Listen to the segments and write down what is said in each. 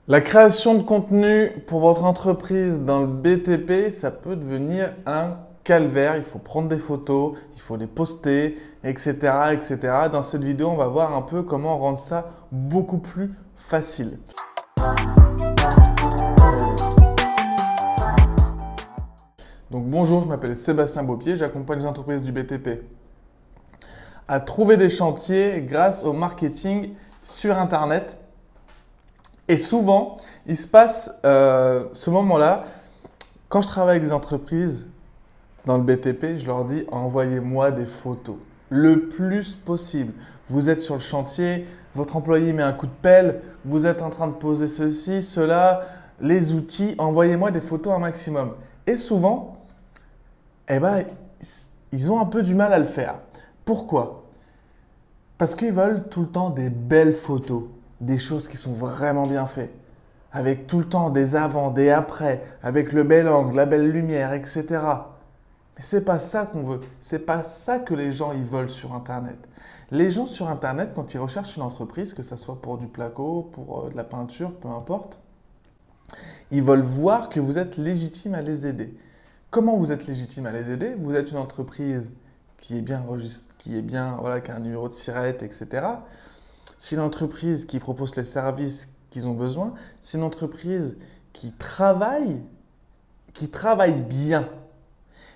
La création de contenu pour votre entreprise dans le BTP, ça peut devenir un calvaire. Il faut prendre des photos, il faut les poster, etc., etc. Dans cette vidéo, on va voir un peu comment rendre ça beaucoup plus facile. Donc bonjour, je m'appelle Sébastien Beaupier, j'accompagne les entreprises du BTP à trouver des chantiers grâce au marketing sur Internet. Et souvent, il se passe ce moment-là, quand je travaille avec des entreprises dans le BTP, je leur dis envoyez-moi des photos le plus possible. Vous êtes sur le chantier, votre employé met un coup de pelle, vous êtes en train de poser ceci, cela, les outils, envoyez-moi des photos un maximum. Et souvent, ils ont un peu du mal à le faire. Pourquoi? Parce qu'ils veulent tout le temps des belles photos, des choses qui sont vraiment bien faites, avec tout le temps des avant, des après, avec le bel angle, la belle lumière, etc. Mais c'est pas ça qu'on veut. C'est pas ça que les gens ils veulent sur Internet. Les gens sur Internet, quand ils recherchent une entreprise, que ce soit pour du placo, pour de la peinture, peu importe, ils veulent voir que vous êtes légitime à les aider. Comment vous êtes légitime à les aider? Vous êtes une entreprise qui est bien enregistrée, voilà, qui a un numéro de SIRET, etc. C'est une entreprise qui propose les services qu'ils ont besoin. C'est une entreprise qui travaille bien.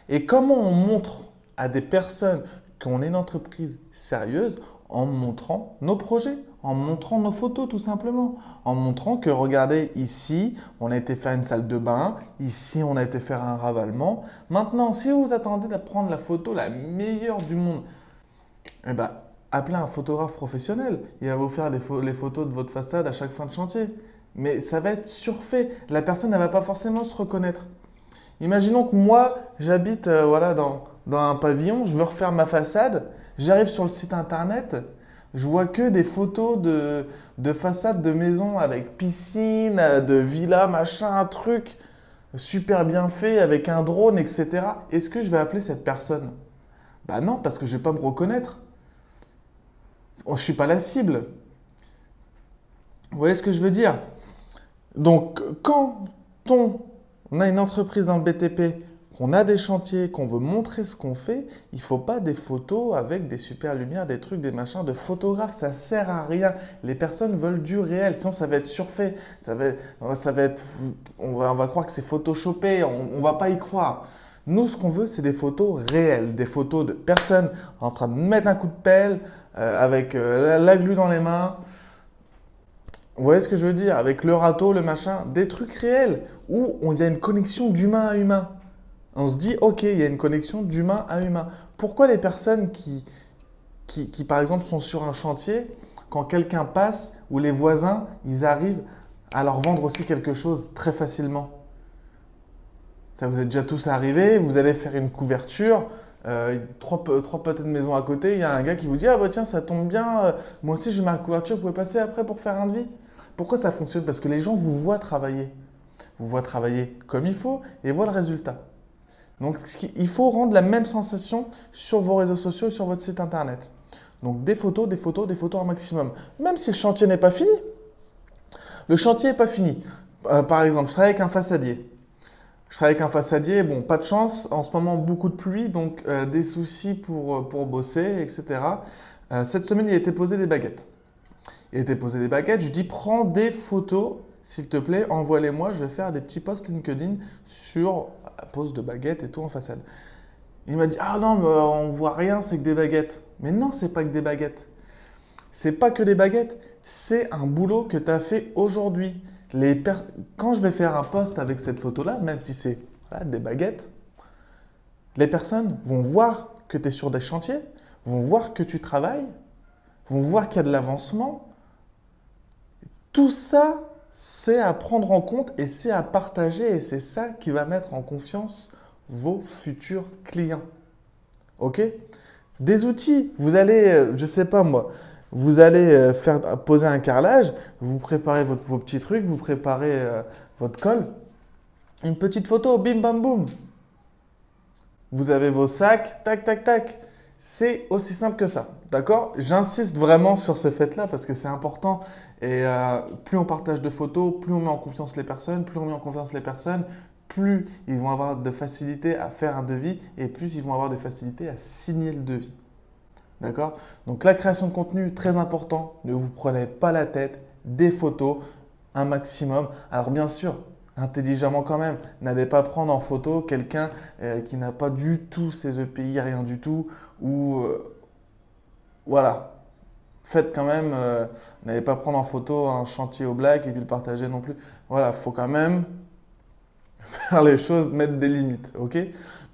Et comment on montre à des personnes qu'on est une entreprise sérieuse? En montrant nos projets, en montrant nos photos tout simplement, en montrant que regardez ici, on a été faire une salle de bain, ici on a été faire un ravalement. Maintenant, si vous attendez à prendre la photo la meilleure du monde, eh ben, appelez un photographe professionnel. Il va vous faire les photos de votre façade à chaque fin de chantier. Mais ça va être surfait. La personne ne va pas forcément se reconnaître. Imaginons que moi, j'habite voilà, dans un pavillon, je veux refaire ma façade, j'arrive sur le site internet, je vois que des photos de façades de maisons avec piscine, de villa, machin, un truc super bien fait avec un drone, etc. Est-ce que je vais appeler cette personne? Bah non, parce que je ne vais pas me reconnaître. Je ne suis pas la cible. Vous voyez ce que je veux dire? Donc, quand on a une entreprise dans le BTP, qu'on a des chantiers, qu'on veut montrer ce qu'on fait, il ne faut pas des photos avec des super lumières, des trucs, des machins de photographes. Ça ne sert à rien. Les personnes veulent du réel, sinon ça va être surfait. On va croire que c'est photoshopé, on ne va pas y croire. Nous, ce qu'on veut, c'est des photos réelles, des photos de personnes en train de mettre un coup de pelle, avec la glu dans les mains. Vous voyez ce que je veux dire? Avec le râteau, le machin, des trucs réels où il y a une connexion d'humain à humain. On se dit, ok, il y a une connexion d'humain à humain. Pourquoi les personnes qui, par exemple, sont sur un chantier, quand quelqu'un passe ou les voisins, ils arrivent à leur vendre aussi quelque chose très facilement? Ça vous est déjà tous arrivé, vous allez faire une couverture, trois pâtés de maison à côté, il y a un gars qui vous dit « Ah bah tiens, ça tombe bien, moi aussi j'ai ma couverture, vous pouvez passer après pour faire un devis ?» Pourquoi ça fonctionne? Parce que les gens vous voient travailler. Vous voient travailler comme il faut et voient le résultat. Donc il faut rendre la même sensation sur vos réseaux sociaux et sur votre site internet. Donc des photos, des photos, des photos un maximum. Même si le chantier n'est pas fini. Le chantier n'est pas fini. Par exemple, je travaille avec un façadier. Bon, pas de chance, en ce moment beaucoup de pluie, donc des soucis pour bosser, etc. Cette semaine, il a été posé des baguettes. Je lui dis prends des photos, s'il te plaît, envoie-les-moi, je vais faire des petits posts LinkedIn sur la pose de baguettes et tout en façade. Il m'a dit ah non, mais on voit rien, c'est que des baguettes. Mais non, c'est pas que des baguettes. C'est pas que des baguettes, c'est un boulot que tu as fait aujourd'hui. Quand je vais faire un post avec cette photo-là, même si c'est voilà, des baguettes, les personnes vont voir que tu es sur des chantiers, vont voir que tu travailles, vont voir qu'il y a de l'avancement. Tout ça, c'est à prendre en compte et c'est à partager et c'est ça qui va mettre en confiance vos futurs clients. Ok? Des outils, vous allez, je ne sais pas moi, vous allez poser un carrelage, vous préparez vos petits trucs, vous préparez votre colle, une petite photo, bim bam boum. Vous avez vos sacs, tac tac tac. C'est aussi simple que ça, d'accord? J'insiste vraiment sur ce fait-là parce que c'est important Et plus on partage de photos, plus on met en confiance les personnes, plus on met en confiance les personnes, plus ils vont avoir de facilité à faire un devis et plus ils vont avoir de facilité à signer le devis. D'accord? Donc la création de contenu, très important, ne vous prenez pas la tête, des photos, un maximum. Alors bien sûr, intelligemment quand même, n'allez pas prendre en photo quelqu'un qui n'a pas du tout ses EPI, rien du tout, ou voilà. Faites quand même, n'allez pas prendre en photo un chantier au black et puis le partager non plus. Voilà, il faut quand même faire les choses, mettre des limites, ok?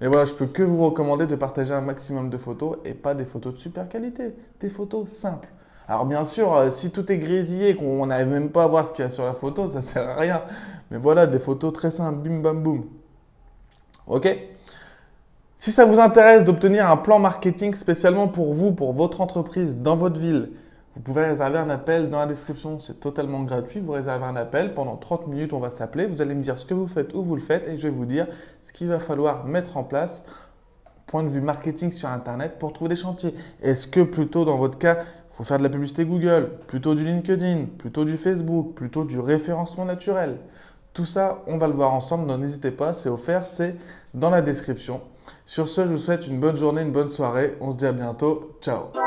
Mais voilà, je peux que vous recommander de partager un maximum de photos et pas des photos de super qualité, des photos simples. Alors bien sûr, si tout est grésillé, qu'on n'arrive même pas à voir ce qu'il y a sur la photo, ça sert à rien. Mais voilà, des photos très simples, bim bam boum. Ok? Si ça vous intéresse d'obtenir un plan marketing spécialement pour vous, pour votre entreprise, dans votre ville, vous pouvez réserver un appel dans la description. C'est totalement gratuit. Vous réservez un appel. Pendant 30 minutes, on va s'appeler. Vous allez me dire ce que vous faites, où vous le faites. Et je vais vous dire ce qu'il va falloir mettre en place, point de vue marketing sur Internet, pour trouver des chantiers. Est-ce que plutôt dans votre cas, il faut faire de la publicité Google, plutôt du LinkedIn, plutôt du Facebook, plutôt du référencement naturel? Tout ça, on va le voir ensemble. Donc n'hésitez pas, c'est offert, c'est dans la description. Sur ce, je vous souhaite une bonne journée, une bonne soirée. On se dit à bientôt. Ciao!